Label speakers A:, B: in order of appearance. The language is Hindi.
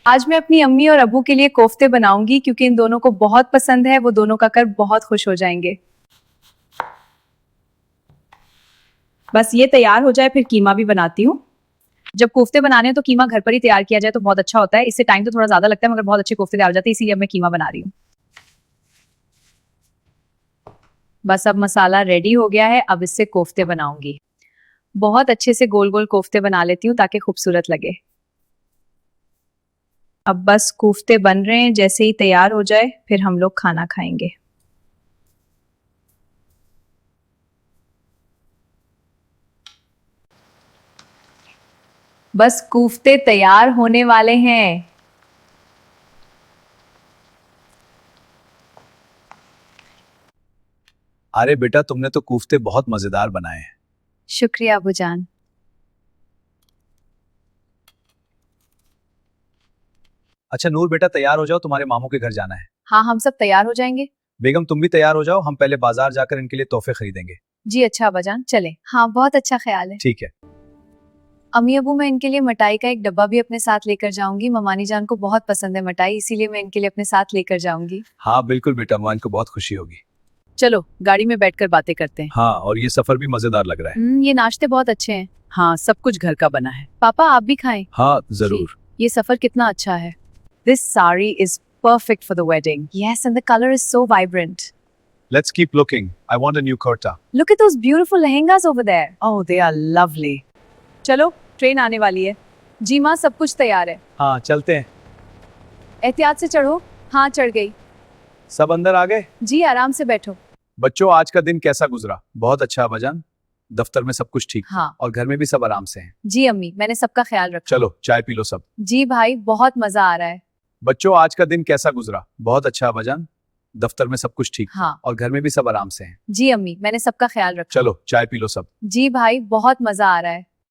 A: आज मैं अपनी अम्मी और अब्बू के लिए कोफ्ते बनाऊंगी क्योंकि इन दोनों को बहुत पसंद है। वो दोनों का कर बहुत खुश हो जाएंगे। बस ये तैयार हो जाए फिर कीमा भी बनाती हूँ। जब कोफ्ते बनाने हैं तो कीमा घर पर ही तैयार किया जाए तो बहुत अच्छा होता है। इससे टाइम तो थोड़ा ज्यादा लगता है मगर बहुत अच्छे कोफ्ते तैयार हो जाते हैं, इसीलिए अब मैं कीमा बना रही हूँ। बस अब मसाला रेडी हो गया है, अब इससे कोफ्ते बनाऊंगी। बहुत अच्छे से गोल गोल कोफ्ते बना लेती हूँ ताकि खूबसूरत लगे। अब बस कोफ्ते बन रहे हैं, जैसे ही तैयार हो जाए फिर हम लोग खाना खाएंगे। बस कोफ्ते तैयार होने वाले हैं।
B: अरे बेटा, तुमने तो कोफ्ते बहुत मजेदार बनाए हैं।
A: शुक्रिया अबूजान।
B: अच्छा नूर बेटा, तैयार हो जाओ, तुम्हारे मामू के घर जाना है।
A: हाँ, हम सब तैयार हो जाएंगे।
B: बेगम तुम भी तैयार हो जाओ, हम पहले बाजार जाकर इनके लिए तोहफे खरीदेंगे।
A: जी अच्छा अब्बाजान, चले। हाँ, बहुत अच्छा ख्याल है।
B: ठीक है।
A: अम्मी अबू, मैं इनके लिए मिठाई का एक डब्बा भी अपने साथ लेकर जाऊंगी। ममानी जान को बहुत पसंद है मिठाई, इसीलिए मैं इनके लिए अपने साथ लेकर जाऊंगी।
B: हाँ बिल्कुल बेटा, मां को बहुत खुशी होगी।
A: चलो गाड़ी में बैठकर बातें करते हैं।
B: हाँ, और ये सफर भी मजेदार लग रहा है।
A: ये नाश्ते बहुत अच्छे हैं। हाँ, सब कुछ घर का बना है। पापा आप भी खाएं।
B: हाँ जरूर।
A: ये सफर कितना अच्छा है। This sari is perfect for the wedding. Yes, and the color is so vibrant.
B: Let's keep looking. I want a new kurta.
A: Look at those beautiful lehengas over there. Oh, they are lovely. चलो, ट्रेन आने वाली है। जी माँ, सब कुछ तैयार है।
B: हाँ चलते हैं।
A: एहतियात से चढ़ो। हाँ, चढ़ गई।
B: सब अंदर आ गए?
A: जी, आराम से बैठो।
B: बच्चों, आज का दिन कैसा गुजरा? बहुत अच्छा अब्बाजान। दफ्तर में सब कुछ ठीक था।
A: हाँ।
B: और घर में भी सब आराम से हैं।
A: जी अम्मी, मैंने सबका ख्याल रखा।
B: चलो चाय पी लो सब।
A: जी भाई, बहुत मजा आ रहा है।
B: बच्चों, आज का दिन कैसा गुजरा? बहुत अच्छा अब्बाजान। दफ्तर में सब कुछ ठीक था।
A: हाँ।
B: और घर में भी सब आराम से हैं।
A: जी अम्मी, मैंने सबका ख्याल रखा।
B: चलो चाय पी लो सब।
A: जी भाई, बहुत मजा आ रहा है।